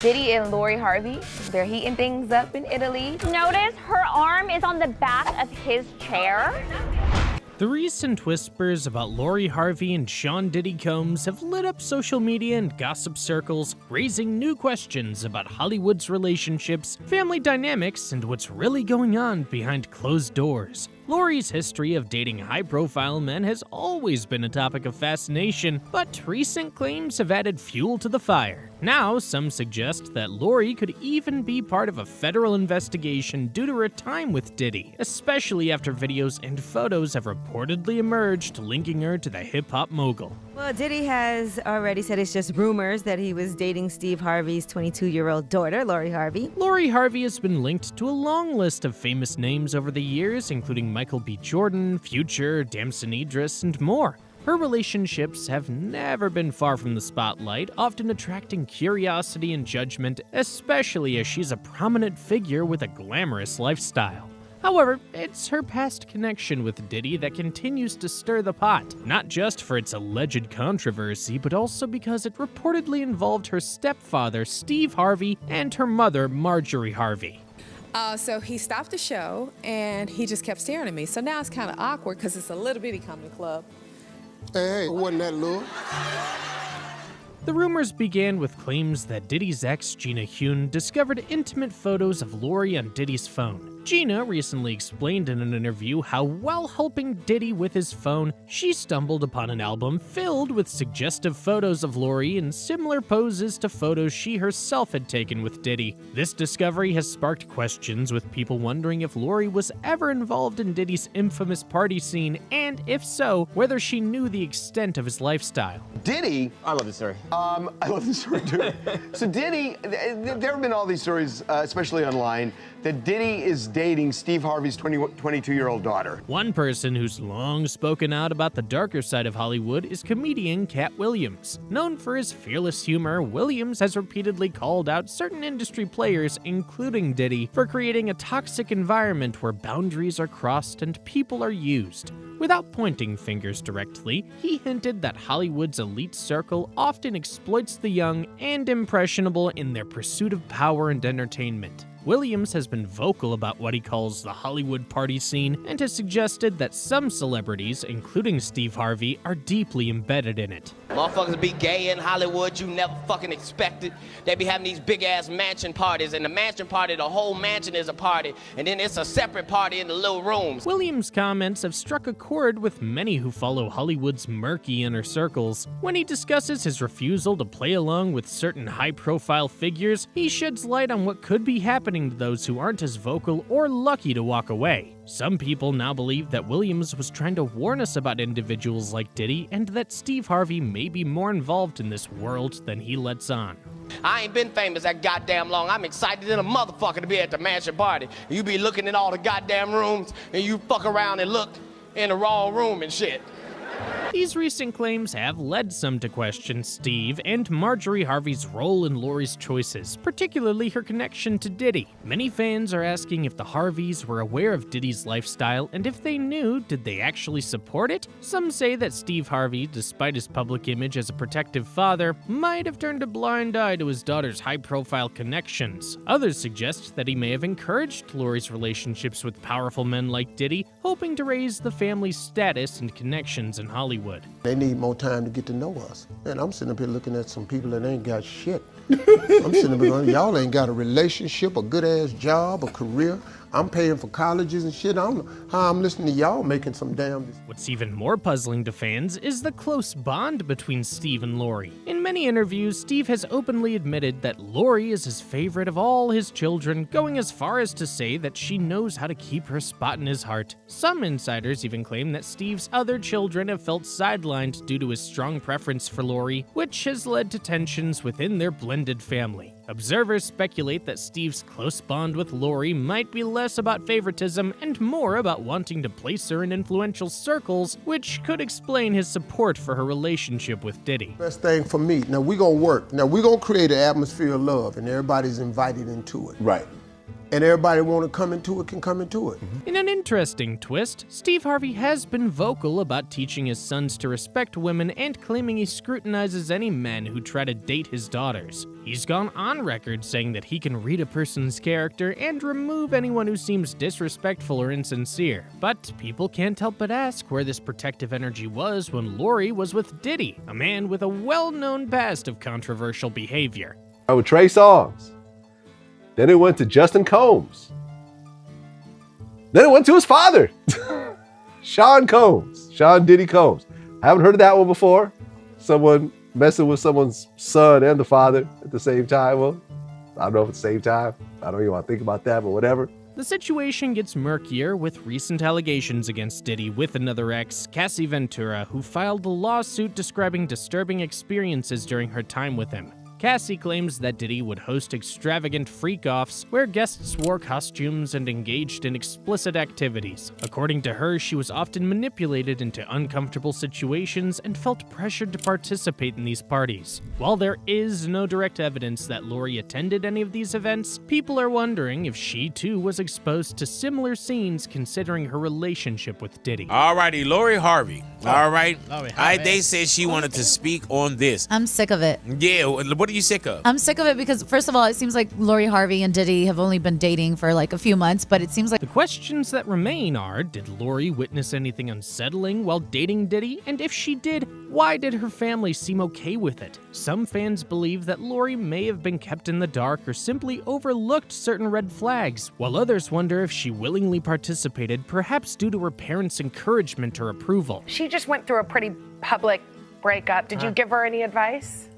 Diddy and Lori Harvey, they're heating things up in Italy. Notice her arm is on the back of his chair. The recent whispers about Lori Harvey and Sean Diddy Combs have lit up social media and gossip circles, raising new questions about Hollywood's relationships, family dynamics, and what's really going on behind closed doors. Lori's history of dating high-profile men has always been a topic of fascination, but recent claims have added fuel to the fire. Now, some suggest that Lori could even be part of a federal investigation due to her time with Diddy, especially after videos and photos have reportedly emerged linking her to the hip-hop mogul. Well, Diddy has already said it's just rumors that he was dating Steve Harvey's 22-year-old daughter, Lori Harvey. Lori Harvey has been linked to a long list of famous names over the years, including Michael B. Jordan, Future, Damson Idris, and more. Her relationships have never been far from the spotlight, often attracting curiosity and judgment, especially as she's a prominent figure with a glamorous lifestyle. However, it's her past connection with Diddy that continues to stir the pot, not just for its alleged controversy, but also because it reportedly involved her stepfather, Steve Harvey, and her mother, Marjorie Harvey. So he stopped the show, and he just kept staring at me. So now it's kind of awkward because it's a little bitty comedy club. Hey, wasn't that little? The rumors began with claims that Diddy's ex, Gina Hune, discovered intimate photos of Lori on Diddy's phone. Gina recently explained in an interview how, while helping Diddy with his phone, she stumbled upon an album filled with suggestive photos of Lori in similar poses to photos she herself had taken with Diddy. This discovery has sparked questions, with people wondering if Lori was ever involved in Diddy's infamous party scene, and if so, whether she knew the extent of his lifestyle. Diddy, I love this story. I love this story too. So Diddy, there have been all these stories, especially online, that Diddy is dating Steve Harvey's 22-year-old daughter. One person who's long spoken out about the darker side of Hollywood is comedian Katt Williams. Known for his fearless humor, Williams has repeatedly called out certain industry players, including Diddy, for creating a toxic environment where boundaries are crossed and people are used. Without pointing fingers directly, he hinted that Hollywood's elite circle often exploits the young and impressionable in their pursuit of power and entertainment. Williams has been vocal about what he calls the Hollywood party scene and has suggested that some celebrities, including Steve Harvey, are deeply embedded in it. Motherfuckers be gay in Hollywood, you never fucking expected. They be having these big-ass mansion parties, and the mansion party, the whole mansion is a party, and then it's a separate party in the little rooms. Williams' comments have struck a chord with many who follow Hollywood's murky inner circles. When he discusses his refusal to play along with certain high-profile figures, he sheds light on what could be happening to those who aren't as vocal or lucky to walk away. Some people now believe that Williams was trying to warn us about individuals like Diddy and that Steve Harvey may be more involved in this world than he lets on. I ain't been famous that goddamn long. I'm excited in a motherfucker to be at the mansion party. You be looking in all the goddamn rooms, and you fuck around and look in the wrong room and shit. These recent claims have led some to question Steve and Marjorie Harvey's role in Lori's choices, particularly her connection to Diddy. Many fans are asking if the Harveys were aware of Diddy's lifestyle, and if they knew, did they actually support it? Some say that Steve Harvey, despite his public image as a protective father, might have turned a blind eye to his daughter's high-profile connections. Others suggest that he may have encouraged Lori's relationships with powerful men like Diddy, hoping to raise the family's status and connections in Hollywood. They need more time to get to know us. And I'm sitting up here looking at some people that ain't got shit. I'm sitting up here going, y'all ain't got a relationship, a good-ass job, a career. I'm paying for colleges and shit. I don't know how I'm listening to y'all making some damn... What's even more puzzling to fans is the close bond between Steve and Lori. In many interviews, Steve has openly admitted that Lori is his favorite of all his children, going as far as to say that she knows how to keep her spot in his heart. Some insiders even claim that Steve's other children have felt sidelined due to his strong preference for Lori, which has led to tensions within their blended family. Observers speculate that Steve's close bond with Lori might be less about favoritism and more about wanting to place her in influential circles, which could explain his support for her relationship with Diddy. Best thing for me, now we gonna work. Now we gonna create an atmosphere of love and everybody's invited into it. Right. and everybody want to come into it can come into it. In an interesting twist, Steve Harvey has been vocal about teaching his sons to respect women and claiming he scrutinizes any men who try to date his daughters. He's gone on record saying that he can read a person's character and remove anyone who seems disrespectful or insincere. But people can't help but ask where this protective energy was when Lori was with Diddy, a man with a well-known past of controversial behavior. With Trey Songz. Then it went to Justin Combs. Then it went to his father, Sean Diddy Combs. I haven't heard of that one before. Someone messing with someone's son and the father at the same time. Well, I don't know if it's the same time. I don't even want to think about that, but whatever. The situation gets murkier with recent allegations against Diddy with another ex, Cassie Ventura, who filed a lawsuit describing disturbing experiences during her time with him. Cassie claims that Diddy would host extravagant freak-offs where guests wore costumes and engaged in explicit activities. According to her, she was often manipulated into uncomfortable situations and felt pressured to participate in these parties. While there is no direct evidence that Lori attended any of these events, people are wondering if she too was exposed to similar scenes considering her relationship with Diddy. Alrighty, Lori Harvey. All right. They said she wanted to speak on this. I'm sick of it. Yeah, what are you sick of? I'm sick of it because, first of all, it seems like Lori Harvey and Diddy have only been dating for like a few months, but it seems like... The questions that remain are, did Lori witness anything unsettling while dating Diddy? And if she did, why did her family seem okay with it? Some fans believe that Lori may have been kept in the dark or simply overlooked certain red flags, while others wonder if she willingly participated, perhaps due to her parents' encouragement or approval. She just went through a pretty public breakup. Did you give her any advice?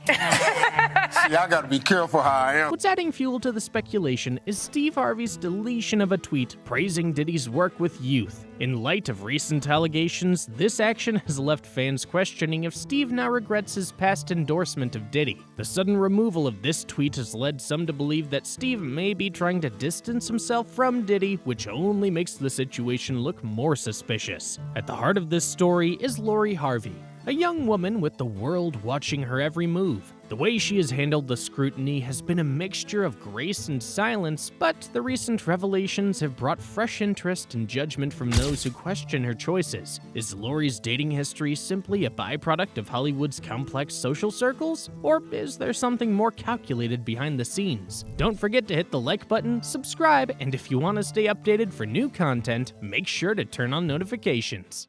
See, I gotta be careful how I am. What's adding fuel to the speculation is Steve Harvey's deletion of a tweet praising Diddy's work with youth. In light of recent allegations, this action has left fans questioning if Steve now regrets his past endorsement of Diddy. The sudden removal of this tweet has led some to believe that Steve may be trying to distance himself from Diddy, which only makes the situation look more suspicious. At the heart of this story is Lori Harvey, a young woman with the world watching her every move. The way she has handled the scrutiny has been a mixture of grace and silence, but the recent revelations have brought fresh interest and judgment from those who question her choices. Is Lori's dating history simply a byproduct of Hollywood's complex social circles? Or is there something more calculated behind the scenes? Don't forget to hit the like button, subscribe, and if you want to stay updated for new content, make sure to turn on notifications.